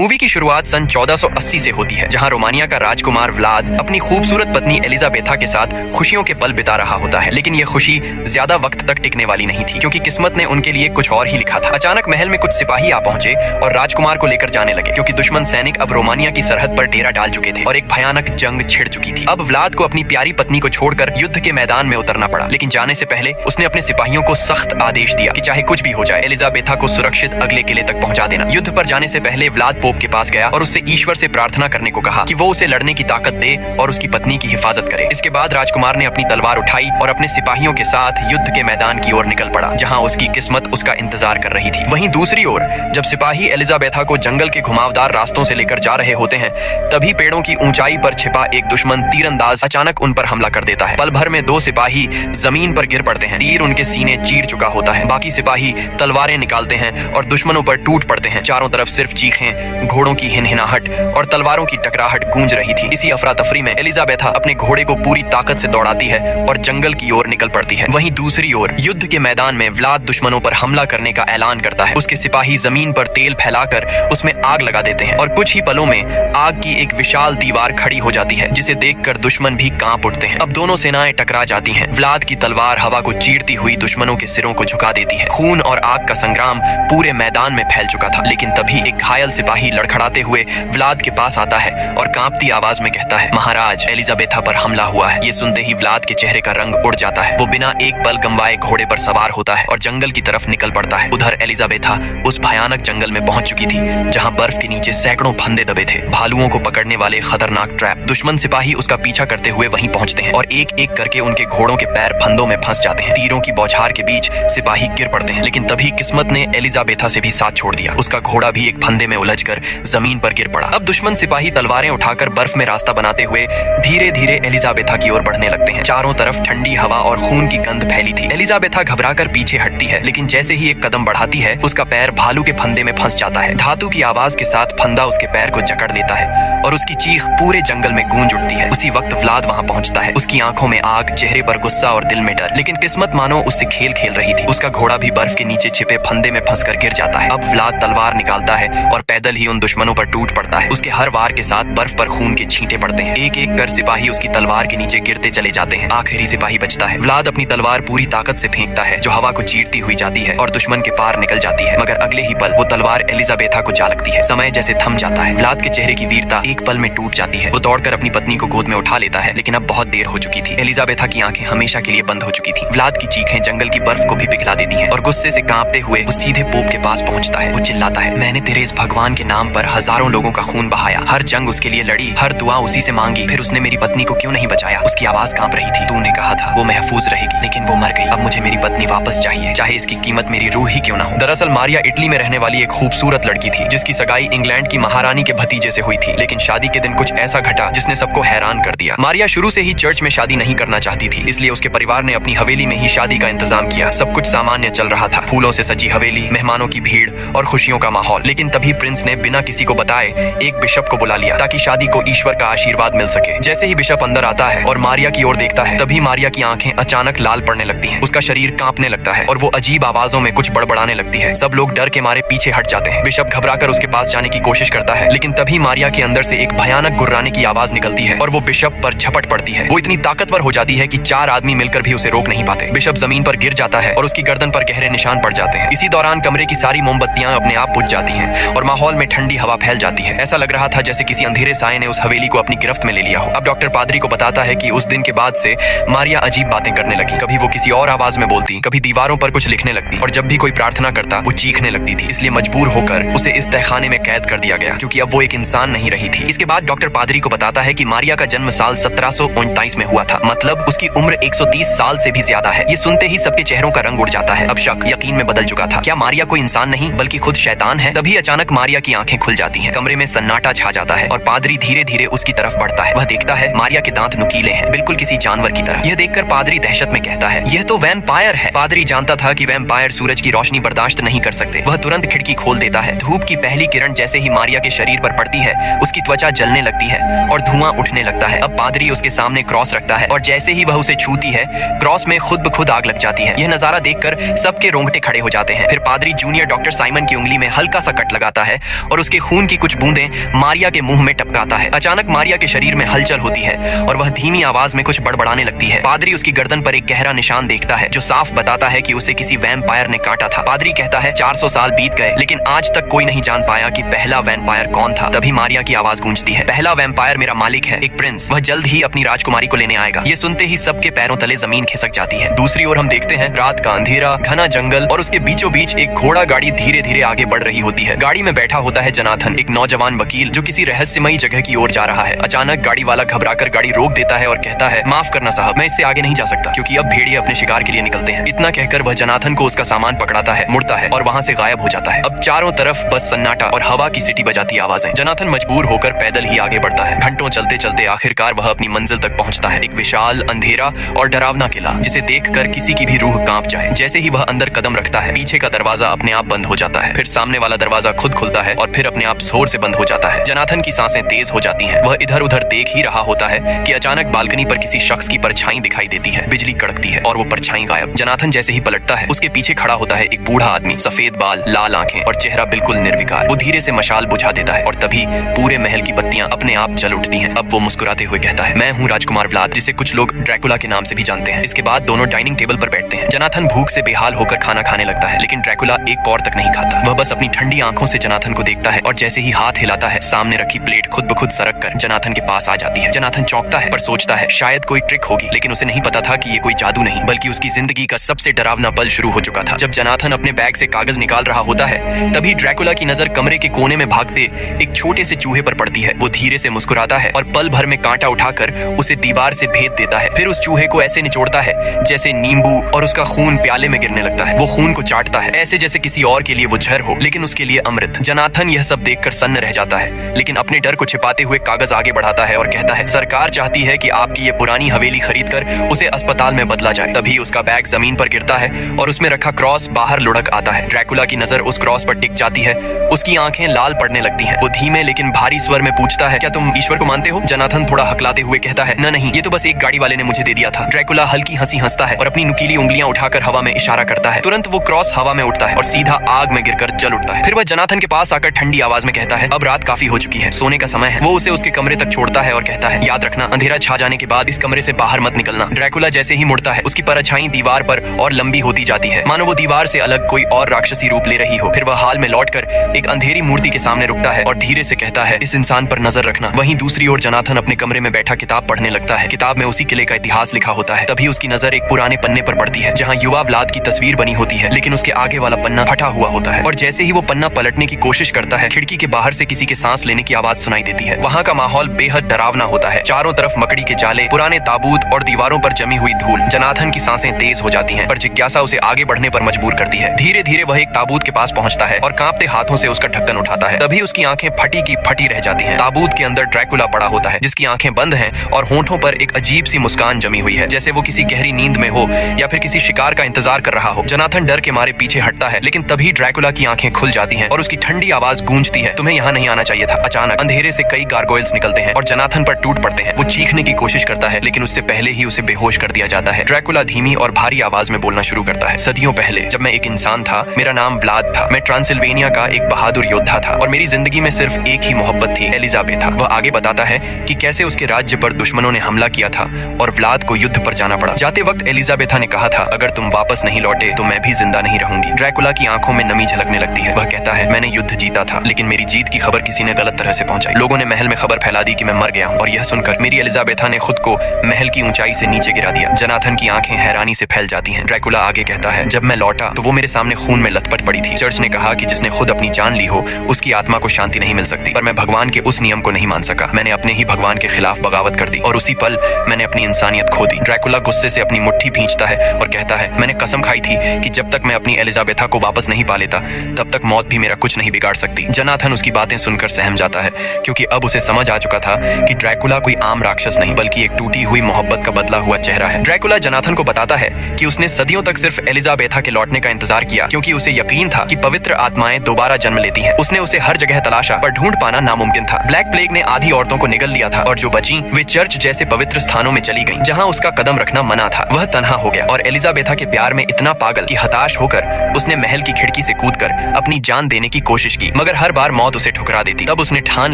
Movie की शुरुआत सन 1480 से होती है, जहां रोमानिया का राजकुमार व्लाद अपनी खूबसूरत पत्नी एलिजाबेथा के साथ खुशियों के पल बिता रहा होता है। लेकिन ये खुशी ज्यादा वक्त तक टिकने वाली नहीं थी, क्योंकि किस्मत ने उनके लिए कुछ और ही लिखा था। अचानक महल में कुछ सिपाही आ पहुंचे और राजकुमार को लेकर जाने लगे, क्योंकि दुश्मन सैनिक अब रोमानिया की सरहद पर डेरा डाल चुके थे और एक भयानक जंग छिड़ चुकी थी। अब व्लाद को अपनी प्यारी पत्नी को छोड़कर युद्ध के मैदान में उतरना पड़ा, लेकिन जाने से पहले उसने अपने सिपाहियों को सख्त आदेश दिया कि चाहे कुछ भी हो जाए, एलिजाबेथा को सुरक्षित अगले किले तक पहुंचा देना। युद्ध पर जाने से पहले व्लाद पोप के पास गया और उससे ईश्वर से प्रार्थना करने को कहा कि वो उसे लड़ने की ताकत दे और उसकी पत्नी की हिफाजत करे। इसके बाद राजकुमार ने अपनी तलवार उठाई और अपने सिपाहियों के साथ युद्ध के मैदान की ओर निकल पड़ा, जहां उसकी किस्मत उसका इंतजार कर रही थी। वहीं दूसरी ओर जब सिपाही एलिजाबेथा को जंगल के घुमावदार रास्तों से लेकर जा रहे होते हैं, तभी पेड़ों की ऊंचाई पर छिपा एक दुश्मन तीरंदाज अचानक उन पर हमला कर देता है। पल भर में 2 सिपाही जमीन पर गिर पड़ते हैं। तीर उनके सीने चीर चुका होता है। बाकी सिपाही तलवारें निकालते हैं और दुश्मनों पर टूट पड़ते हैं। चारों तरफ सिर्फ चीखें, घोड़ों की हिनहिनाहट और तलवारों की टकराहट गूंज रही थी। इसी अफरा तफरी में एलिजाबेथा अपने घोड़े को पूरी ताकत से दौड़ाती है और जंगल की ओर निकल पड़ती है। वहीं दूसरी ओर युद्ध के मैदान में व्लाद दुश्मनों पर हमला करने का ऐलान करता है। उसके सिपाही जमीन पर तेल फैलाकर उसमें आग लगा देते हैं और कुछ ही पलों में आग की एक विशाल दीवार खड़ी हो जाती है, जिसे देखकर दुश्मन भी कांप उठते हैं। अब दोनों सेनाएं टकरा जाती हैं। व्लाद की तलवार हवा को चीरती हुई दुश्मनों के सिरों को झुका देती है। खून और आग का संग्राम पूरे मैदान में फैल चुका था। लेकिन तभी एक घायल सिपाही लड़खड़ाते हुए व्लाद के पास आता है और कांपती आवाज में कहता है, महाराज, एलिजाबेथा पर हमला हुआ है। ये सुनते ही व्लाद के चेहरे का रंग उड़ जाता है। वो बिना एक पल गंवाए घोड़े पर सवार होता है और जंगल की तरफ निकल पड़ता है। उधर एलिजाबेथा उस भयानक जंगल में पहुंच चुकी थी, जहां बर्फ के नीचे सैकड़ों फंदे दबे थे, भालुओं को पकड़ने वाले खतरनाक ट्रैप। दुश्मन सिपाही उसका पीछा करते हुए वहीं पहुंचते हैं और एक एक करके उनके घोड़ों के पैर फंदों में फंस जाते हैं। तीरों की बौछार के बीच सिपाही गिर पड़ते हैं, लेकिन तभी किस्मत ने एलिजाबेथा से भी साथ छोड़ दिया। उसका घोड़ा भी एक फंदे में उलझकर जमीन पर गिर पड़ा। अब दुश्मन सिपाही तलवारें उठाकर बर्फ में रास्ता बनाते हुए धीरे धीरे एलिजाबेथा की ओर बढ़ने लगते हैं। चारों तरफ ठंडी हवा और खून की गंध फैली थी। एलिजाबेथा घबराकर पीछे हटती है, लेकिन जैसे ही एक कदम बढ़ाती है, उसका पैर भालू के फंदे में फंस जाता है। धातु की आवाज के साथ फंदा उसके पैर को जकड़ लेता है और उसकी चीख पूरे जंगल में गूंज उठती है। उसी वक्त व्लाद वहां पहुंचता है। उसकी आंखों में आग, चेहरे पर गुस्सा और दिल में डर। लेकिन किस्मत मानो उससे खेल खेल रही थी। उसका घोड़ा भी बर्फ के नीचे छिपे फंदे में फंसकर गिर जाता है। अब व्लाद तलवार निकालता है और पैदल ही उन दुश्मनों पर टूट पड़ता है। उसके हर वार के साथ बर्फ पर खून के छींटे पड़ते हैं। एक एक कर सिपाही उसकी तलवार के नीचे गिरते चले जाते हैं। आखिरी सिपाही बचता है। व्लाद अपनी तलवार पूरी ताकत से फेंकता है, जो हवा को चीरती हुई जाती है और दुश्मन के पार निकल जाती है। मगर अगले ही पल वो तलवार एलिजाबेथा को जा लगती है। समय जैसे थम जाता है। व्लाद के चेहरे की वीरता एक पल में टूट जाती है। वो दौड़कर अपनी पत्नी को गोद में उठा लेता है, लेकिन अब बहुत देर हो चुकी थी। एलिजाबेथा की आंखें हमेशा के लिए बंद हो चुकी थी। व्लाद की चीखें जंगल की बर्फ को भी पिघला देती हैं और गुस्से से कांपते हुए वो सीधे पोप के पास पहुंचता है। वो चिल्लाता है, मैंने तेरे इस भगवान के नाम पर हजारों लोगों का खून बहाया, हर जंग उसके लिए लड़ी, हर दुआ उसी से मांगी, फिर उसने मेरी पत्नी को क्यों नहीं बचाया? उसकी आवाज कांप रही थी। तूने कहा था वो महफूज रहेगी, लेकिन वो मर गई। अब मुझे मेरी पत्नी वापस चाहिए, चाहे इसकी कीमत मेरी रूह ही क्यों ना हो। दरअसल मारिया इटली में रहने वाली एक खूबसूरत लड़की थी, जिसकी सगाई इंग्लैंड की महारानी के भतीजे से हुई थी। लेकिन शादी के दिन कुछ ऐसा घटा जिसने सबको हैरान कर दिया। मारिया शुरू से ही चर्च में शादी नहीं करना चाहती थी, इसलिए उसके परिवार ने अपनी हवेली में ही शादी का इंतजाम किया। सब कुछ सामान्य चल रहा था, फूलों से सजी हवेली, मेहमानों की भीड़ और खुशियों का माहौल। लेकिन तभी प्रिंस ने बिना किसी को बताए एक बिशप को बुला लिया, ताकि शादी को ईश्वर का आशीर्वाद मिल सके। जैसे ही बिशप अंदर आता है और मारिया की ओर देखता है, तभी मारिया की आंखें अचानक लाल पड़ने लगती हैं। उसका शरीर कांपने लगता है और वो अजीब आवाजों में कुछ बड़बड़ाने लगती है। सब लोग डर के मारे पीछे हट जाते हैं। बिशप घबराकर उसके पास जाने की कोशिश करता है, लेकिन तभी मारिया के अंदर से एक भयानक गुर्राने की आवाज निकलती है और वो बिशप पर झपट पड़ती है। वो इतनी ताकतवर हो जाती है कि 4 आदमी मिलकर भी उसे रोक नहीं पाते। बिशप जमीन पर गिर जाता है और उसकी गर्दन पर गहरे निशान पड़ जाते हैं। इसी दौरान कमरे की सारी मोमबत्तियां अपने आप बुझ जाती हैं और माहौल में ठंडी हवा फैल जाती है। ऐसा लग रहा था जैसे किसी अंधेरे साए ने उस हवेली को अपनी गिरफ्त में ले लिया हो। अब डॉक्टर पादरी को बताता है कि उस दिन के बाद से मारिया अजीब बातें करने लगी। कभी वो किसी और आवाज में बोलती, कभी दीवारों पर कुछ लिखने लगती और जब भी कोई प्रार्थना करता वो चीखने लगती थी। इसलिए मजबूर होकर उसे इस तहखाने में कैद कर दिया गया, क्योंकि अब वो एक इंसान नहीं रही थी। इसके बाद डॉक्टर पादरी को बताता है कि मारिया का जन्म साल 1739 में हुआ था, मतलब उसकी उम्र 130 साल से भी ज्यादा है। ये सुनते ही सबके चेहरों का रंग उड़ जाता है। अब शक यकीन में बदल चुका था। क्या मारिया कोई इंसान नहीं बल्कि खुद शैतान है? तभी अचानक मारिया की आंखें खुल जाती हैं। कमरे में सन्नाटा छा जाता है और पादरी धीरे धीरे उसकी तरफ बढ़ता है। वह देखता है मारिया के दांत नुकीले हैं, बिल्कुल किसी जानवर की तरह। यह देखकर पादरी दहशत में कहता है, यह तो वैम्पायर है। पादरी जानता था कि वैम्पायर सूरज की रोशनी बर्दाश्त नहीं कर सकते। वह तुरंत खिड़की खोल देता है। धूप की पहली किरण जैसे ही मारिया के शरीर पर पड़ती है, उसकी त्वचा जलने लगती है और धुआं उठने लगता है। अब पादरी उसके सामने क्रॉस रखता है और जैसे ही वह उसे छूती है, क्रॉस में खुद ब खुद आग लग जाती है। यह नजारा देखकर सबके रोंगटे खड़े हो जाते हैं। फिर पादरी जूनियर डॉक्टर साइमन की उंगली में हल्का सा कट लगाता है और और उसके खून की कुछ बूंदें मारिया के मुंह में टपकाता है। अचानक मारिया के शरीर में हलचल होती है और वह धीमी आवाज में कुछ बड़बड़ाने लगती है। पादरी उसकी गर्दन पर एक गहरा निशान देखता है जो साफ बताता है कि उसे किसी वैम्पायर ने काटा था। पादरी कहता है 400 साल बीत गए लेकिन आज तक कोई नहीं जान पाया कि पहला वैम्पायर कौन था। तभी मारिया की आवाज गूंजती है, पहला वैम्पायर मेरा मालिक है, एक प्रिंस। वह जल्द ही अपनी राजकुमारी को लेने आएगा। ये सुनते ही सबके पैरों तले जमीन खिसक जाती है। दूसरी ओर हम देखते हैं रात का अंधेरा, घना जंगल और उसके बीचों बीच एक घोड़ा गाड़ी धीरे धीरे आगे बढ़ रही होती है। गाड़ी में बैठा होता है जनाथन, एक नौजवान वकील जो किसी रहस्यमयी जगह की ओर जा रहा है। अचानक गाड़ी वाला घबराकर गाड़ी रोक देता है और कहता है, माफ करना साहब, मैं इससे आगे नहीं जा सकता क्योंकि अब भेड़िए अपने शिकार के लिए निकलते हैं। इतना कहकर वह जनाथन को उसका सामान पकड़ाता है, मुड़ता है और वहाँ से गायब हो जाता है। अब चारों तरफ बस सन्नाटा और हवा की सीटी बजाती आवाजें। जनाथन मजबूर होकर पैदल ही आगे बढ़ता है। घंटों चलते चलते आखिरकार वह अपनी मंजिल तक पहुंचता है, एक विशाल अंधेरा और डरावना किला जिसे देखकर किसी की भी रूह कांप जाए। जैसे ही वह अंदर कदम रखता है पीछे का दरवाजा अपने आप बंद हो जाता है, फिर सामने वाला दरवाजा खुद खुलता है और फिर अपने आप जोर से बंद हो जाता है। जनाथन की सांसें तेज हो जाती हैं। वह इधर उधर देख ही रहा होता है कि अचानक बालकनी पर किसी शख्स की परछाई दिखाई देती है। बिजली कड़कती है और वो परछाई गायब। जनाथन जैसे ही पलटता है उसके पीछे खड़ा होता है एक बूढ़ा आदमी, सफेद बाल, लाल आंखें और चेहरा बिल्कुल निर्विकार। वो धीरे से मशाल बुझा देता है और तभी पूरे महल की बत्तियां अपने आप जल उठती हैं। अब वो मुस्कुराते हुए कहता है, मैं हूँ राजकुमार व्लाद, जिसे कुछ लोग ड्रैकुला के नाम से भी जानते हैं। इसके बाद दोनों डाइनिंग टेबल पर बैठते हैं। जनाथन भूख से बेहाल होकर खाना खाने लगता है लेकिन ड्रैकुला एक कौर तक नहीं खाता। वह बस अपनी ठंडी आंखों से जनाथन को देखता है और जैसे ही हाथ हिलाता है सामने रखी प्लेट खुद ब खुद सरक कर जनाथन के पास आ जाती है। जनाथन चौंकता है पर सोचता है शायद कोई ट्रिक होगी, लेकिन उसे नहीं पता था कि ये कोई जादू नहीं बल्कि उसकी जिंदगी का सबसे डरावना पल शुरू हो चुका था। जब जनाथन अपने बैग से कागज निकाल रहा होता है तभी ड्रैकुला की नजर कमरे के कोने में भागते एक छोटे से चूहे पर पड़ती है। वो धीरे से मुस्कुराता है और पल भर में कांटा उठाकर उसे दीवार से भेद देता है। फिर उस चूहे को ऐसे निचोड़ता है जैसे नींबू, और उसका खून प्याले में गिरने लगता है। वो खून को चाटता है ऐसे जैसे किसी और के लिए वो जहर हो लेकिन उसके लिए अमृत। जनाथन यह सब देखकर सन्न रह जाता है लेकिन अपने डर को छिपाते हुए कागज आगे बढ़ाता है और कहता है, सरकार चाहती है कि आपकी ये पुरानी हवेली खरीद कर उसे अस्पताल में बदला जाए। तभी उसका बैग जमीन पर गिरता है और उसमें रखा क्रॉस बाहर लुढ़क आता है। ड्रैकुला की नजर उस क्रॉस पर टिक जाती है। उसकी आंखें लाल पड़ने लगती हैं। वो धीमे लेकिन भारी स्वर में पूछता है, क्या तुम ईश्वर को मानते हो? जनाथन थोड़ा हकलाते हुए कहता है, न नहीं, ये तो बस एक गाड़ी वाले ने मुझे दे दिया था। ड्रैकुला हल्की हंसी हंसता है और अपनी नुकीली उंगलियां उठाकर हवा में इशारा करता है। तुरंत वो क्रॉस हवा में उठता है और सीधा आग में गिरकर जल उठता है। फिर वह जनाथन के पास आकर ठंडी आवाज में कहता है, अब रात काफी हो चुकी है, सोने का समय है। वो उसे उसके कमरे तक छोड़ता है और कहता है, याद रखना अंधेरा छा जाने के बाद इस कमरे से बाहर मत निकलना। ड्रैकुला जैसे ही मुड़ता है उसकी परछाई दीवार पर और लंबी होती जाती है, मानो वो दीवार से अलग कोई और राक्षसी रूप ले रही हो। फिर वह हाल में लौटकर एक अंधेरी मूर्ति के सामने रुकता है और धीरे से कहता है, इस इंसान पर नजर रखना। वहीं दूसरी ओर जनाथन अपने कमरे में बैठा किताब पढ़ने लगता है। किताब में उसी किले का इतिहास लिखा होता है। तभी उसकी नजर एक पुराने पन्ने पर पड़ती है जहाँ युवा व्लाद की तस्वीर बनी होती है, लेकिन उसके आगे वाला पन्ना फटा हुआ होता है। और जैसे ही वो पन्ना पलटने की कोशिश करता है खिड़की के बाहर से किसी के सांस लेने की आवाज सुनाई देती है। वहाँ का माहौल बेहद डरावना होता है। चारों तरफ मकड़ी के जाले, पुराने ताबूत और दीवारों पर जमी हुई धूल। जनाथन की सांसें तेज हो जाती हैं पर जिज्ञासा उसे आगे बढ़ने पर मजबूर करती है। धीरे धीरे वह एक ताबूत के पास पहुंचता है और कांपते हाथों से उसका ढक्कन उठाता है। तभी उसकी आंखें फटी की फटी रह जाती हैं। ताबूत के अंदर ड्रैकुला पड़ा होता है जिसकी आंखें बंद हैं और होंठों पर एक अजीब सी मुस्कान जमी हुई है, जैसे वो किसी गहरी नींद में हो या फिर किसी शिकार का इंतजार कर रहा हो। जनाथन डर के मारे पीछे हटता है लेकिन तभी ड्रैकुला की आंखें खुल जाती हैं और उसकी ठंडी आवाज गूंजती है, तुम्हें यहाँ नहीं आना चाहिए था। अचानक अंधेरे से कई गारगोइल्स निकलते हैं और जनाथन पर टूट पड़ते हैं। वो चीखने की कोशिश करता है लेकिन उससे पहले ही उसे बेहोश कर दिया जाता है। ड्रैकुला धीमी और भारी आवाज में बोलना शुरू करता है, सदियों पहले जब मैं एक इंसान था, मेरा नाम व्लाद था। मैं ट्रांसिल्वेनिया का एक बहादुर योद्धा था और मेरी जिंदगी में सिर्फ एक ही मोहब्बत थी, एलिजाबेथा। वह आगे बताता है कि कैसे उसके राज्य पर दुश्मनों ने हमला किया था और व्लाद को युद्ध पर जाना पड़ा। जाते वक्त एलिजाबेथा ने कहा था, अगर तुम वापस नहीं लौटे तो मैं भी जिंदा नहीं रहूंगी। ड्रैकुला की आंखों में नमी झलकने लगती है। वह कहता है, मैंने युद्ध जीता था लेकिन मेरी जीत की खबर किसी ने गलत तरह से पहुंचाई। लोगों ने महल में खबर फैला दी कि मैं मर गया हूं और यह सुनकर मेरी एलिजाबेथा ने खुद को महल की ऊंचाई से नीचे गिरा दिया। जनाथन की आंखें हैरानी से फैल जाती हैं। ड्रैकुला आगे कहता है, जब मैं लौटा तो वो मेरे सामने खून में लथपथ पड़ी थी। चर्च ने कहा कि जिसने खुद अपनी जान ली हो उसकी आत्मा को शांति नहीं मिल सकती, पर मैं भगवान के उस नियम को नहीं मान सका। मैंने अपने ही भगवान के खिलाफ बगावत कर दी और उसी पल मैंने अपनी इंसानियत खो दी। ड्रैकुला गुस्से से अपनी मुट्ठी भींचता है और कहता है, मैंने कसम खाई थी कि जब तक मैं अपनी एलिजाबेथा को वापस नहीं पा लेता तब तक मौत भी मेरा कुछ नहीं बिगाड़ सकती। जनाथन उसकी बातें सुनकर सहम जाता है क्योंकि अब उसे समझ आ चुका था कि ड्रैकुला कोई आम राक्षस नहीं बल्कि एक टूटी हुई मोहब्बत का बदला हुआ चेहरा है। ड्रैकुला जनाथन को बताता है कि उसने सदियों तक सिर्फ एलिजाबेथा के लौटने का इंतजार किया क्योंकि उसे यकीन था कि पवित्र आत्माएं दोबारा जन्म लेती हैं। उसने उसे हर जगह तलाशा पर ढूंढ पाना नामुमकिन था। ब्लैक प्लेग ने आधी औरतों को निगल लिया था और जो बची वे चर्च जैसे पवित्र स्थानों में चली गईं जहां उसका कदम रखना मना था। वह तन्हा हो गया और एलिजाबेथा के प्यार में इतना पागल कि हताश होकर उसने महल की खिड़की से कूदकर अपनी जान देने की कोशिश की, मगर हर बार मौत उसे ठुकरा देती। तब उसने ठान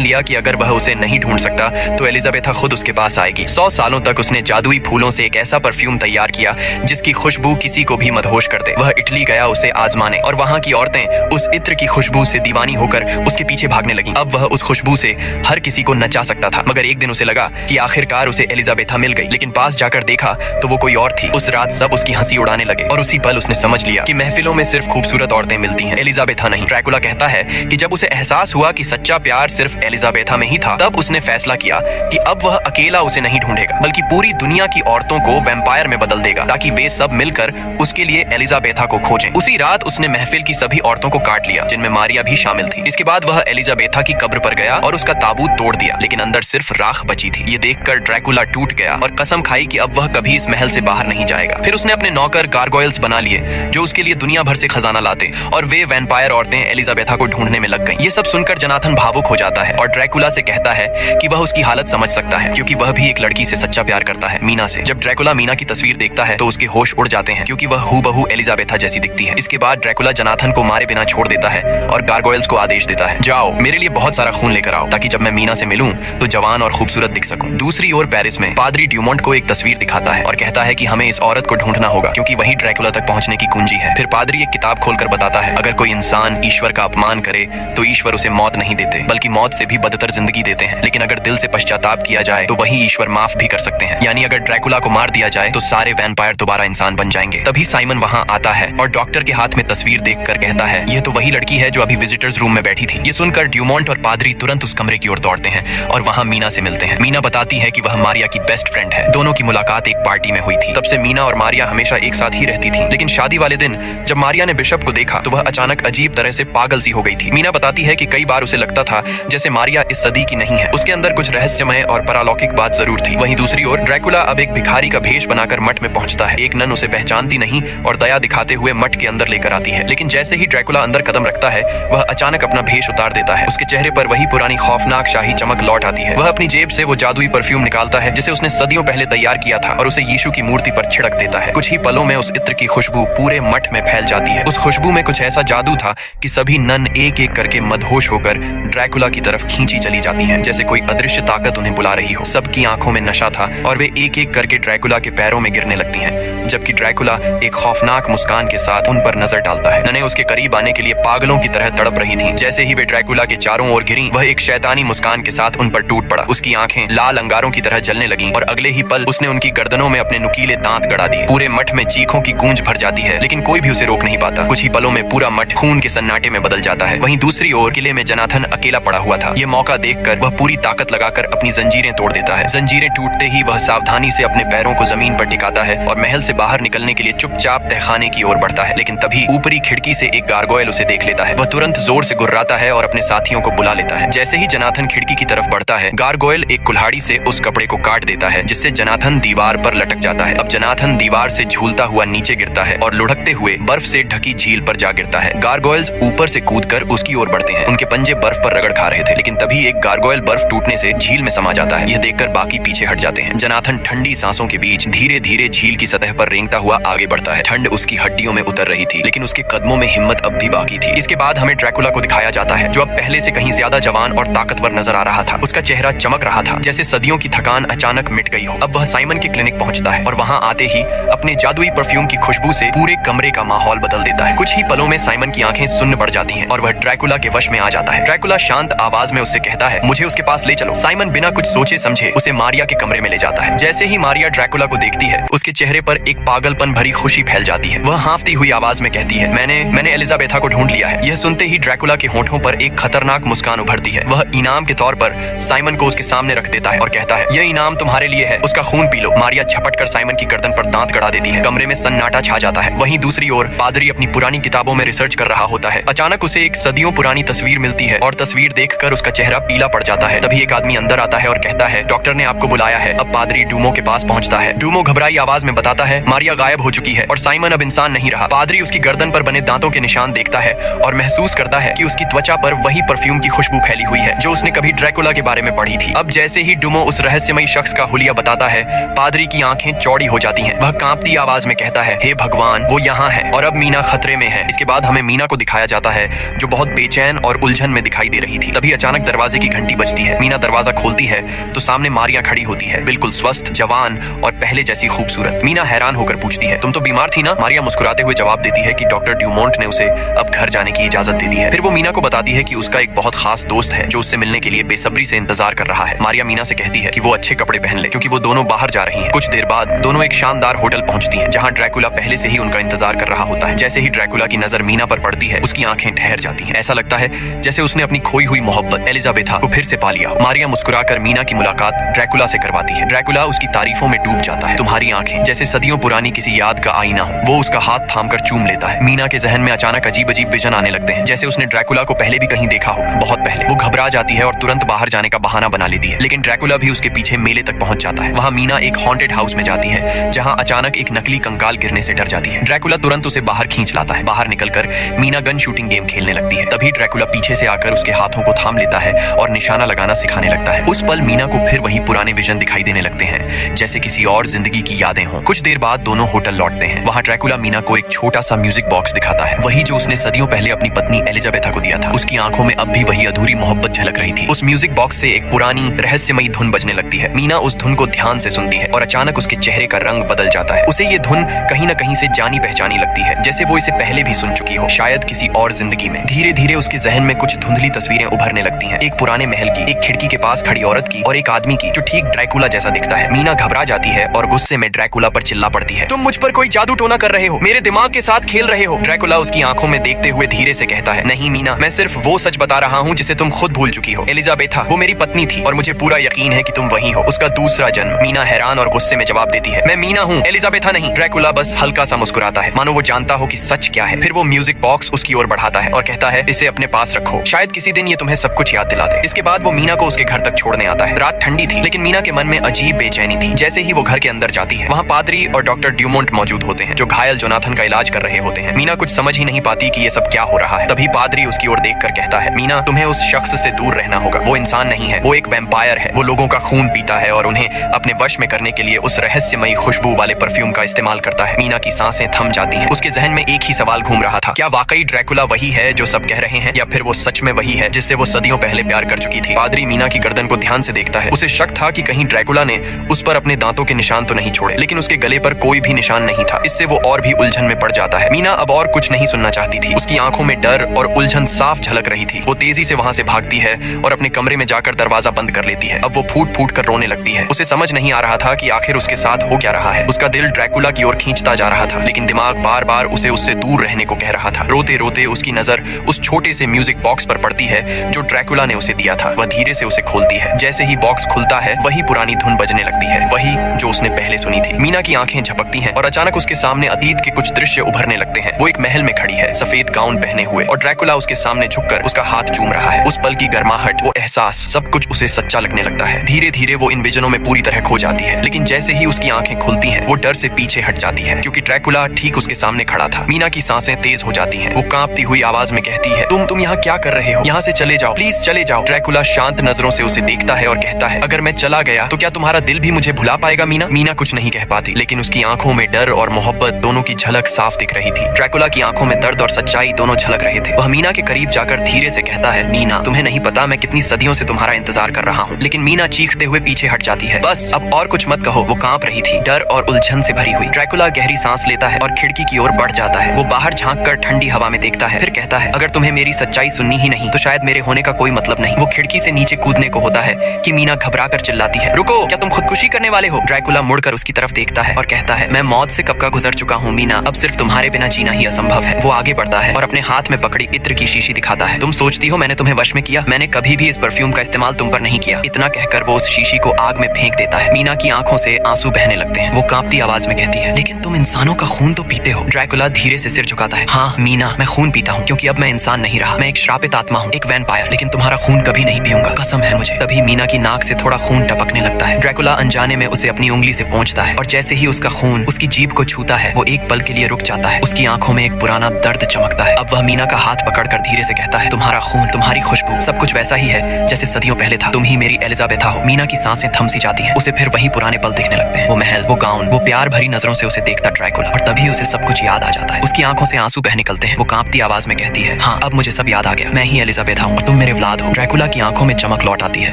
लिया कि अगर वह उसे नहीं ढूंढ सकता तो एलिजाबेथा खुद उसके पास आएगी। 100 सालों तक उसने जादुई फूलों से एक ऐसा परफ्यूम तैयार किया जिसकी खुशबू किसी को भी मदहोश कर दे। वह इटली गया उसे आजमाने और वहाँ की औरतें उस इत्र की खुशबू से दीवानी होकर उसके पीछे भागने लगीं। अब वह उस खुशबू से हर किसी को नचा सकता था। मगर एक दिन उसे लगा कि आखिरकार उसे एलिजाबेथा मिल गई, लेकिन पास जाकर देखा तो वो कोई और थी। उस रात सब उसकी हंसी उड़ाने लगे और उसी पल उसने समझ लिया कि महफिलों में सिर्फ खूबसूरत औरतें मिलती हैं, एलिजाबेथा नहीं। ड्रैकुला कहता है कि जब उसे एहसास हुआ कि सच्चा प्यार सिर्फ एलिजाबेथा में ही था, तब उसने फैसला किया कि अब वह अकेला उसे नहीं ढूंढेगा बल्कि पूरी दुनिया की औरतों को वैम्पायर में बदल देगा ताकि वे सब मिलकर उसके लिए एलिजाबेथा को खोजें। उसी रात उसने महफिल की सभी औरतों को काट लिया जिनमें मारिया भी शामिल थी। इसके बाद वह एलिजाबेथा की कब्र पर गया और उसका ताबूत तोड़ दिया, लेकिन अंदर सिर्फ राख बची थी। ये देखकर ड्रैकुला टूट गया और कसम खाई कि अब वह कभी इस महल से बाहर नहीं जाएगा। फिर उसने अपने नौकर गारगोयल्स बना लिए जो उसके लिए दुनिया भर से खजाना लाते और वे वैम्पायर औरतें एलिजाबेथा को ढूंढने में लग गईं। ये सब सुनकर जनाथन भावुक हो जाता है और ड्रैकुला से कहता है कि वह उसकी हालत समझ सकता है क्योंकि वह भी एक लड़की से सच्चा प्यार करता है, मीना से। जब ड्रैकुला मीना की तस्वीर देखता है तो उसके होश उड़ जाते हैं क्योंकि वह हूबहू एलिजाबेथा जैसी दिखती है। इसके बाद ड्रैकुला जनाथन को मारे बिना छोड़ देता है और गारगोयल्स को आदेश देता है, जाओ मेरे लिए बहुत सारा खून लेकर आओ ताकि जब मैं मीना से मिलूं तो जवान और खूबसूरत दिख सकूं। दूसरी ओर पेरिस में पादरी ड्यूमोंट को एक तस्वीर दिखाता है और कहता है कि हमें इस औरत को ढूंढना होगा क्योंकि वही ड्रैकुला तक पहुंचने की कुंजी है। फिर पादरी एक किताब खोलकर बताता है, अगर कोई इंसान ईश्वर का अपमान करे तो ईश्वर उसे मौत नहीं देते बल्कि मौत से भी बदतर जिंदगी देते हैं, लेकिन अगर दिल से पश्चाताप किया जाए तो वही ईश्वर माफ भी कर सकते हैं। यानी अगर ड्रैकुला को मार दिया जाए तो सारे वैम्पायर दोबारा इंसान बन जाएंगे। तभी साइमन वहां आता है और डॉक्टर के हाथ में तस्वीर देखकर कहता है, यह तो वही लड़की है जो अभी विजिटर्स रूम में बैठी थी। ये सुनकर ड्यूमोंट और पादरी तुरंत उस कमरे की ओर दौड़ते हैं और वहां मीना से मिलते हैं। मीना बताती है कि वह मारिया की बेस्ट फ्रेंड है। दोनों की मुलाकात एक पार्टी में हुई थी। तब से मीना और मारिया हमेशा एक साथ ही रहती थी, लेकिन शादी वाले दिन जब मारिया ने बिशप को देखा तो वह अचानक अजीब तरह से पागल सी हो गई थी। मीना बताती है कि कई बार उसे लगता था जैसे मारिया इस सदी की नहीं है, उसके अंदर कुछ रहस्यमय और परालौकिक बात जरूर थी। वहीं दूसरी ओर ड्रैकुला अब एक भिखारी का भेष बनाकर मठ में पहुंचता है। एक नन उसे पहचानती नहीं और दया दिखाते हुए मठ के अंदर लेकर आती है, लेकिन जैसे ही ड्रैकुला अंदर कदम रखता है वह अचानक अपना भेष उतार देता है। उसके चेहरे पर वही पुरानी खौफनाक शाही चमक लौट आती है। वह अपनी जेब से वो जादुई परफ्यूम निकालता है जिसे उसने सदियों पहले तैयार किया था और उसे यीशु की मूर्ति पर छिड़क देता है। कुछ ही पलों में उस इत्र की खुशबू पूरे मठ में फैल जाती है। उस खुशबू में कुछ ऐसा जादू था कि सभी नन एक एक करके मदहोश होकर ड्रैकुला की तरफ खींची चली जाती हैं, जैसे कोई अदृश्य ताकत उन्हें बुला रही हो। सबकी आंखों में नशा था और वे एक एक करके ड्रैकुला के पैरों में गिरने लगती हैं, जबकि ड्रैकुला एक खौफनाक मुस्कान के साथ उन पर नजर डालता है। ननें उसके करीब आने के लिए पागलों की तरह तड़प रही थीं। जैसे ही वे ड्रैकुला के चारों ओर गिरीं, वह एक शैतानी मुस्कान के साथ उन पर टूट पड़ा। उसकी आंखें लाल अंगारों की तरह जलने लगीं और अगले ही पल उसने उनकी गर्दनों में अपने नुकीले दांत गड़ा दिए। पूरे मठ में चीखों की गूंज भर जाती है, लेकिन कोई भी उसे रोक नहीं पाता। कुछ ही पलों में पूरा मठ खून के सन्नाटे में बदल जाता है। वहीं दूसरी ओर किले में जनाथन अकेला पड़ा हुआ था। ये मौका देखकर वह पूरी ताकत लगाकर अपनी जंजीरें तोड़ देता है। जंजीरें टूटते ही वह सावधानी से अपने पैरों को जमीन पर टिकाता है और महल से बाहर निकलने के लिए चुपचाप तहखाने की ओर बढ़ता है। लेकिन तभी ऊपरी खिड़की से एक गारगोयल उसे देख लेता है। वह तुरंत जोर से गुर्राता है और अपने साथियों को बुला लेता है। जैसे ही जनाथन खिड़की की तरफ बढ़ता है, गारगोयल एक कुल्हाड़ी से उस कपड़े को काट देता है जिससे जनाथन दीवार पर लटक जाता है। अब जनाथन दीवार से झूलता हुआ नीचे गिरता है और लुढ़कते हुए बर्फ से ढकी झील पर जा गिरता है। गारगोयल्स ऊपर से कूदकर उसकी ओर बढ़ते हैं। उनके पंजे बर्फ पर रगड़ खा रहे थे, लेकिन तभी एक गारगोयल बर्फ टूटने से झील में समा जाता है। यह देखकर बाकी पीछे हट जाते हैं। जनाथन ठंडी सांसों के बीच धीरे धीरे झील की सतह पर रेंगता हुआ आगे बढ़ता है। ठंड उसकी हड्डियों में उतर रही थी, लेकिन उसके कदमों में हिम्मत अब भी बाकी थी। इसके बाद हमें ड्रैकुला को दिखाया जाता है जो अब पहले से कहीं ज्यादा जवान और ताकतवर नजर आ रहा था। उसका चेहरा चमक रहा था जैसे सदियों की थकान अचानक मिट गई हो। अब वह साइमन के क्लिनिक पहुंचता है और वहां आते ही अपने जादुई परफ्यूम की खुशबू से पूरे कमरे का माहौल बदल देता है। कुछ ही पलों में साइमन की आंखें सुन्न पड़ जाती हैं और वह ड्रैकुला के वश में आ जाता है। ड्रैकुला शांत आवाज में उससे कहता है, मुझे उसके पास ले चलो। साइमन बिना कुछ सोचे समझे उसे मारिया के कमरे में ले जाता है। जैसे ही मारिया ड्रैकुला को देखती है, उसके चेहरे पर एक पागलपन भरी खुशी फैल जाती है। वह हांफती हुई आवाज में कहती है, मैंने एलिजाबेथा को ढूंढ लिया है। यह सुनते ही ड्रैकुला के होंठों पर एक खतरनाक मुस्कान उभरती है। वह इनाम के तौर पर साइमन को उसके सामने रख देता है और कहता है, यह इनाम तुम्हारे लिए है, उसका खून पी लो। मारिया झपट कर साइमन की गर्दन पर दांत गड़ा देती है। कमरे में सन्नाटा छा जाता है। वहीं दूसरी ओर पादरी अपनी पुरानी किताबों में रिसर्च कर रहा होता है। अचानक उसे एक सदियों पुरानी तस्वीर मिलती है और तस्वीर देखकर उसका चेहरा पीला पड़ जाता है। तभी एक आदमी अंदर आता है और कहता है, डॉक्टर ने आपको बुलाया है। अब पादरी डूमो के पास पहुंचता है। डूमो घबराई आवाज में बताता है, मारिया गायब हो चुकी है और साइमन अब इंसान नहीं रहा। पादरी उसकी गर्दन पर बने दांतों के निशान देखता है और महसूस करता है कि उसकी त्वचा पर वही परफ्यूम की खुशबू फैली हुई है जो उसने कभी ड्रैकुला के बारे में पढ़ी थी। अब जैसे ही डूमो उस रहस्यमयी शख्स का हुलिया बताता है, पादरी की आंखें चौड़ी हो जाती हैं। वह कांपती आवाज में कहता है, हे भगवान, वो यहाँ है और अब मीना खतरे में है। इसके बाद हमें मीना को दिखाया जाता है जो बहुत बेचैन और उलझन में दिखाई दे रही थी। तभी अचानक दरवाजे की घंटी बजती है। मीना दरवाजा खोलती है तो सामने मारिया खड़ी होती है, बिल्कुल स्वस्थ, जवान और पहले जैसी खूबसूरत। मीना हैरान होकर पूछती है, तुम तो बीमार थी ना? मारिया मुस्कुराते हुए जवाब देती है कि डॉक्टर ड्यूमोंट ने उसे अब घर जाने की इजाजत दे दी है। फिर वो मीना को बताती है कि उसका एक बहुत खास दोस्त है जो उससे मिलने के लिए बेसब्री से इंतजार कर रहा है। मारिया मीना से कहती है कि वो अच्छे कपड़े पहन ले क्योंकि वो दोनों बाहर जा रही हैं। कुछ देर बाद दोनों एक शानदार होटल पहुंचती हैं जहां ड्रैकुला पहले से ही उनका इंतजार कर रहा होता है। जैसे ही ड्रैकुला की नजर मीना पर पड़ती है उसकी आंखें ठहर जाती हैं। ऐसा लगता है जैसे उसने अपनी खोई हुई मोहब्बत एलिजाबेथा को फिर से पा लिया हो। मारिया मुस्कुराकर मीना की मुलाकात ड्रैकुला से करवाती है। ड्रैकुला उसकी तारीफों में डूब जाता है। तुम्हारी आंखें जैसे सदियों पुरानी किसी याद का आईना हो। वो उसका हाथ थामकर चूम लेता है। मीना के जहन में अचानक अजीब अजीब विजन आने लगते हैं, जैसे उसने ड्रैकुला को पहले भी कहीं देखा हो, बहुत पहले। वो घबरा जाती है और तुरंत बाहर जाने का बहाना बना लेती है, लेकिन ड्रैकुला भी उसके पीछे मेले तक पहुंच जाता है। वहां मीना एक हॉन्टेड हाउस में जाती है जहां अचानक एक नकली कंकाल गिरने से डर जाती है। ड्रैकुला तुरंत उसे बाहर खींच लाता है। बाहर निकलकर मीना गन शूटिंग गेम खेलने लगती है। तभी ड्रैकुला पीछे से आकर उसके हाथों को थाम लेता है और निशाना लगाना सिखाने लगता है। उस पल मीना को फिर वही पुराने विजन दिखाई देने लगते हैं, जैसे किसी और जिंदगी की यादें हों। कुछ देर बाद दोनों होटल लौटते हैं। वहां ड्रैकुला मीना को एक छोटा सा म्यूजिक बॉक्स दिखाता है, वही जो उसने सदियों पहले अपनी पत्नी एलिजाबेथा को दिया था। उसकी आंखों में अब भी वही अधूरी मोहब्बत झलक रही थी। उस म्यूजिक बॉक्स से एक पुरानी रहस्यमयी धुन बजने लगती है। मीना उस धुन को ध्यान से सुनती है और अचानक उसके चेहरे का रंग बदल जाता है। उसे ये धुन कहीं न कहीं से जानी पहचानी लगती है, जैसे वो इसे पहले भी सुन चुकी हो, शायद किसी और जिंदगी में। धीरे धीरे उसके जहन में कुछ धुंधली तस्वीरें उभरने लगती हैं। एक पुराने महल की, एक खिड़की के पास खड़ी औरत की और एक आदमी की जो ठीक ड्रैकुला जैसा दिखता है। मीना घबरा जाती है और गुस्से में ड्रैकुला पर चिल्ला पड़ती है, तुम मुझ पर कोई जादू टोना कर रहे हो, मेरे दिमाग के साथ खेल रहे हो। ड्रैकुला उसकी आंखों में देखते हुए धीरे से कहता है, नहीं मीना, मैं सिर्फ वो सच बता रहा हूँ जिसे तुम खुद भूल चुकी हो। एलिजाबेथा वो मेरी पत्नी थी और मुझे पूरा यकीन है कि तुम वही हो, उसका दूसरा जन्म। मीना हैरान और गुस्से में जवाब देती है, मैं मीना हूँ, एलिजाबेथा नहीं। ड्रैकुला बस हल्का सा मुस्कुराता है, मानो वो जानता हो कि सच क्या है। फिर वो म्यूजिक बॉक्स उसकी ओर बढ़ाता है और कहता है, इसे अपने पास रखो, शायद किसी दिन ये तुम्हें सब कुछ याद दिला दे। इसके बाद वो मीना को उसके घर तक छोड़ने आता है। रात ठंडी थी लेकिन मीना के मन में अजीब बेचैनी थी। जैसे ही वो घर के अंदर जाती है, वहाँ पादरी और डॉक्टर ड्यूमोंट मौजूद होते हैं जो घायल जोनाथन का इलाज कर रहे होते हैं। मीना कुछ समझ ही नहीं पाती कि ये सब क्या हो रहा है। तभी पादरी उसकी ओर देखकर कहता है, मीना, तुम्हें उस शख्स से दूर रहना होगा। वो इंसान नहीं है, वो एक वैम्पायर है। वो लोगों का खून पीता है और उन्हें अपने वश में करने के लिए उस रहस्यमयी खुशबू वाले परफ्यूम का इस्तेमाल करता है। मीना की सांसें थम जाती हैं। उसके जहन में एक ही सवाल घूम रहा था, क्या वाकई ड्रैकुला वही है जो सब कह रहे हैं, या फिर वो सच में वही है जिससे वो सदियों पहले प्यार कर चुकी थी। पादरी मीना की गर्दन को ध्यान से देखता है। उसे शक था कि कहीं ड्रैकुला ने उस पर अपने दांतों के निशान तो नहीं छोड़े, लेकिन उसके गले पर कोई भी निशान नहीं था। इससे वो और भी उलझन में पड़ जाता है। मीना अब और कुछ नहीं सुनना चाहती थी। उसकी आंखों में डर और उलझन साफ झलक रही थी। वो तेजी से वहां से भागती है और अपने कमरे में जाकर दरवाजा बंद कर लेती है। अब वो फूट फूट कर रोने लगती है। उसे समझ नहीं आ रहा था कि आखिर उसके साथ हो क्या रहा है। उसका दिल ड्रैकुला की ओर खींचता जा रहा था, लेकिन दिमाग बार बार उसे उससे दूर रहने को कह रहा था। रोते रोते उसकी नजर उस छोटे से म्यूजिक बॉक्स पर पड़ती है जो ड्रैकुला ने उसे दिया था। वह धीरे से उसे खोलती है। जैसे ही बॉक्स खुलता है, वही पुरानी धुन बजने लगती है, वही जो उसने पहले सुनी थी। मीना की आंखें झपकती हैं और अचानक उसके सामने अतीत के कुछ दृश्य उभरने लगते हैं। वो एक महल में खड़ी है, सफेद गाउन पहने हुए, और ड्रैकुला उसके सामने झुककर उसका हाथ चूम रहा है। उस पल की गर्माहट, वो एहसास, सब कुछ उसे सच्चा लगने लगता है। धीरे धीरे वो इन विजनों में पूरी तरह खो जाती है, लेकिन जैसे ही उसकी आंखें खुलती हैं, वो डर से पीछे हट जाती है क्योंकि ड्रैकुला ठीक उसके सामने खड़ा था। मीना की सांसें तेज हो जाती हैं। वो कांपती हुई आवाज में कहती है, तुम यहाँ क्या कर रहे हो? यहाँ से चले जाओ, प्लीज चले जाओ। ड्रैकुला शांत नजरों से उसे देखता है और कहता है, अगर मैं चला गया तो क्या तुम्हारा दिल भी मुझे भुला पाएगा मीना? मीना कुछ नहीं कह पाती, लेकिन उसकी आंखों में डर और मोहब्बत दोनों की झलक साफ दिख रही थी। ड्रैकुला की आंखों में दर्द और सच्चाई दोनों झलक रहे थे। वह मीना के करीब जाकर धीरे से कहता है, मीना, तुम्हें नहीं पता मैं कितनी सदियों से तुम्हारा इंतजार कर रहा हूँ। लेकिन मीना चीखते हुए पीछे हट जाती है। बस अब और कुछ मत कहो। वो कांप रही थी, डर और उलझन से भरी हुई। ड्रैकुला गहरी सांस लेता है और खिड़की की ओर बढ़ जाता है। वो बाहर झांक कर ठंडी हवा में देखता है, फिर कहता है, अगर तुम्हें मेरी सच्चाई सुननी ही नहीं तो शायद मेरे होने का कोई मतलब नहीं। वो खिड़की से नीचे कूदने को होता है कि मीना घबरा कर चिल्लाती है, रुको, क्या तुम खुदकुशी करने वाले हो? ड्रैकुला मुड़कर उसकी तरफ देखता है और कहता है, मैं मौत से कब का गुजर चुका हूँ मीना, अब सिर्फ तुम्हारे बिना जीना ही असंभव है। वो आगे बढ़ता है और अपने हाथ में पकड़ी इत्र की शीशी दिखाता है। तुम सोचती हो मैंने तुम्हें वश में किया? मैंने कभी भी इस परफ्यूम का इस्तेमाल तुम पर नहीं किया। इतना कहकर वो उस शीशी को आग में फेंक देता है। मीना की आंखों से आंसू बहने लगते हैं। वो कांपती आवाज में कहती है, लेकिन तुम इंसानों का खून तो पीते हो। ड्रैकुला धीरे से सिर झुकाता है, हाँ मीना, मैं खून पीता हूँ क्योंकि अब मैं इंसान नहीं रहा। मैं एक श्रापित आत्मा हूँ, एक वैम्पायर, लेकिन तुम्हारा खून कभी नहीं पीऊंगा, कसम है मुझे। तभी मीना की नाक से थोड़ा खून टपकने लगता है। ड्रैकुला अनजाने में उसे अपनी उंगली से पोंछता है और जैसे ही उसका खून उसकी जीभ को छूता है, वो एक पल के लिए रुक जाता है। उसकी आंखों में एक पुराना दर्द चमकता है। अब वह मीना का हाथ पकड़कर धीरे से कहता है, तुम्हारा खून, तुम्हारी खुशबू, सब कुछ वैसा ही है जैसे सदियों पहले था। तुम ही मेरी एलिजाबेथा हो। मीना की सांसें थम सी जाती हैं। उसे फिर वही पुराने पल दिखने लगते हैं। वो महल, वो गाउन, वो प्यार भरी नजरों से उसे देखता ड्रैकुला, और तभी उसे सब कुछ याद आ जाता है। उसकी आंखों से आंसू बह निकलते हैं। वो कांपती आवाज में कहती है, हाँ अब मुझे सब याद आ गया, मैं ही एलिजाबेथा हूँ और तुम मेरे औलाद हो। ड्रैकुला की आंखों में चमक लौट आती है।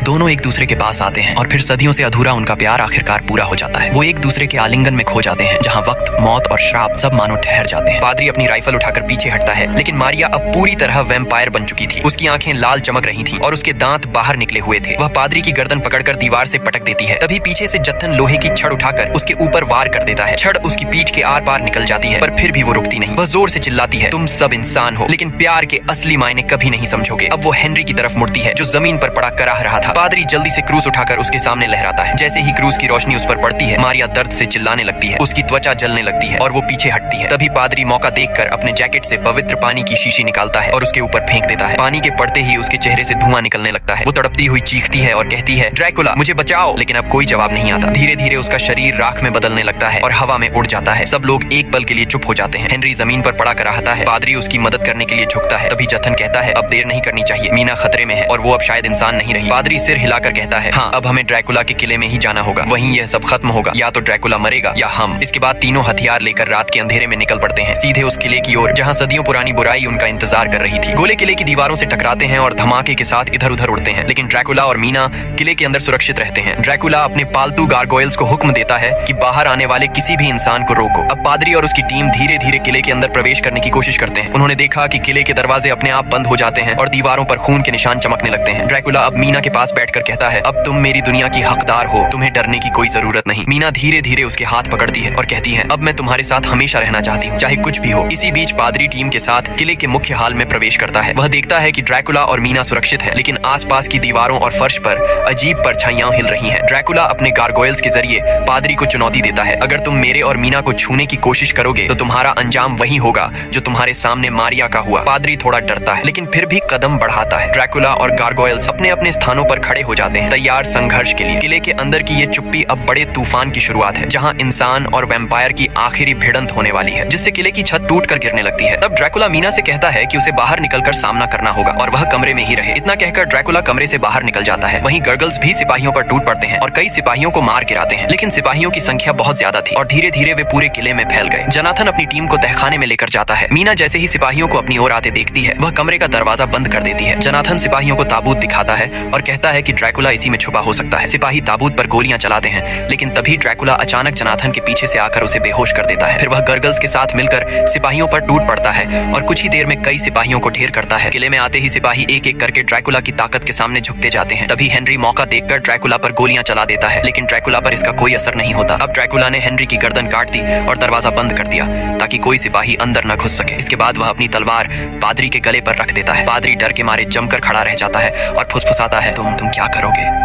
दोनों एक दूसरे के पास आते हैं और फिर सदियों से अधूरा उनका प्यार आखिरकार पूरा हो जाता है। वो एक दूसरे के आलिंगन में खो जाते हैं, जहाँ वक्त, मौत और श्राप सब मानो ठहर जाते हैं। पादरी अपनी राइफल उठाकर पीछे हटता है, लेकिन मारिया अब पूरी तरह वैम्पायर बन चुकी थी। उसकी आंखें लाल चमक रही थी और उसके दांत बाहर निकले हुए थे। वह पादरी की गर्दन पकड़कर दीवार से पटक देती है। तभी पीछे से जत्थन लोहे की छड़ उठाकर उसके ऊपर वार कर देता है। छड़ उसकी पीठ के आर पार निकल जाती है, पर फिर भी वो रुकती नहीं। वह जोर से चिल्लाती है, तुम सब इंसान हो, लेकिन प्यार के असली मायने कभी नहीं समझोगे। अब वो हेनरी की तरफ मुड़ती है, जो जमीन पर पड़ा कराह रहा था। पादरी जल्दी से क्रूज उठाकर उसके सामने लहराता है। जैसे ही क्रूज की रोशनी उस पर पड़ती है, मारिया दर्द से चिल्लाने लगती है। उसकी त्वचा जलने लगती है और वो पीछे हटती है। तभी पादरी मौका देखकर अपने जैकेट से पवित्र पानी की शीशी निकालता है और उसके ऊपर फेंक देता है। पानी के पड़ते ही उसके चेहरे से धुआं निकलने लगता है। वो तड़पती हुई चीखती है और कहती है, ड्रैकुला मुझे बचाओ, लेकिन अब कोई जवाब नहीं आता। धीरे धीरे उसका शरीर राख में बदलने लगता है और हवा में उड़ जाता है। सब लोग एक पल के लिए चुप हो जाते हैं। हेनरी जमीन पर पड़ा कराहता है। पादरी उसकी मदद करने के लिए झुकता है। तभी जत्थन कहता है, अब देर नहीं करनी चाहिए, मीना खतरे में है और वो अब शायद इंसान नहीं रही। पादरी सिर हिलाकर कहता है, हाँ, अब हमें ड्रैकुला के किले में ही जाना होगा। वहीं यह सब खत्म होगा, या तो ड्रैकुला मरेगा या हम। इसके बाद तीनों हथियार लेकर रात के अंधेरे में निकल पड़ते हैं, सीधे उस किले की ओर जहाँ सदियों पुरानी बुराई उनका इंतजार कर रही थी। गोले किले की दीवारों से टकराते हैं और धमाके के साथ इधर उधर उड़ते हैं, लेकिन ड्रैकुला और मीना किले के अंदर सुरक्षित रहते हैं। ड्रैकुला अपने पालतू गारगोयल्स को हुक्म देता है कि बाहर आने वाले किसी भी इंसान को रोको। अब पादरी और उसकी टीम धीरे धीरे किले के अंदर प्रवेश करने की कोशिश करते हैं। उन्होंने देखा कि किले के दरवाजे अपने आप बंद हो जाते हैं और दीवारों पर खून के निशान चमकने लगते हैं। ड्रैकुला अब मीना के पास बैठकर कहता है, अब तुम मेरी दुनिया की हकदार हो, तुम्हें डरने की कोई जरूरत नहीं। मीना धीरे धीरे उसके हाथ पकड़ती है और कहती है, अब मैं तुम्हारे साथ हमेशा रहना चाहती हूँ, चाहे कुछ भी हो। इसी बीच पादरी टीम के साथ किले के मुख्य हाल में प्रवेश करता है। वह देखता है कि ड्रैकुला और मीना सुरक्षित है, लेकिन आसपास की दीवारों और फर्श पर अजीब परछाइयां हिल रही हैं। ड्रैकुला अपने गारगोयल्स के जरिए पादरी को चुनौती देता है, अगर तुम मेरे और मीना को छूने की कोशिश करोगे तो तुम्हारा अंजाम वही होगा जो तुम्हारे सामने मारिया का हुआ। पादरी थोड़ा डरता है, लेकिन फिर भी कदम बढ़ाता है। ड्रैकुला और गारगोयल्स अपने अपने स्थानों पर खड़े हो जाते हैं, तैयार संघर्ष के लिए। किले के अंदर की ये चुप्पी अब बड़े तूफान की शुरुआत है, जहाँ इंसान और वैम्पायर की आखिरी भिड़ंत होने वाली है, जिससे किले की छत टूट कर गिरने लगती है। तब ड्रैकुला मीना से कहता है कि उसे बाहर निकलकर सामना करना होगा और वह कमरे में ही रहे। इतना कहकर ड्रैकुला कमरे से बाहर निकल जाता है। वहीं गर्गल्स भी सिपाहियों पर टूट पड़ते हैं और कई सिपाहियों को मार गिराते हैं, लेकिन सिपाहियों की संख्या बहुत ज्यादा थी और धीरे धीरे वे पूरे किले में फैल गए। जनाथन अपनी टीम को तहखाने में लेकर जाता है। मीना जैसे ही सिपाहियों को अपनी ओर आते देखती है, वह कमरे का दरवाजा बंद कर देती है। जनाथन सिपाहियों को ताबूत दिखाता है और कहता है कि ड्रैकुला इसी में छुपा हो सकता है। सिपाही ताबूत पर गोलियां चलाते हैं, लेकिन तभी ड्रैकुला अचानक जनाथन के पीछे से आकर उसे बेहोश कर देता है। फिर वह गर्गल्स के साथ मिलकर सिपाहियों पर टूट पड़ता है और कुछ ही देर में कई सिपाहियों को ढेर करता है। किले में आते ही सिपाही एक एक करके ड्रैकुला की ताकत के सामने झुकते जाते हैं। तभी हेनरी मौका देखकर ड्रैकुला पर गोलियां चला देता है, लेकिन ड्रैकुला पर इसका कोई असर नहीं होता। अब ड्रैकुला ने हेनरी की गर्दन काट दी और दरवाजा बंद कर दिया ताकि कोई सिपाही अंदर न घुस सके। इसके बाद वह अपनी तलवार पादरी के गले पर रख देता है। पादरी डर के मारे जमकर खड़ा रह जाता है और फुसफुसाता है, तुम क्या करोगे?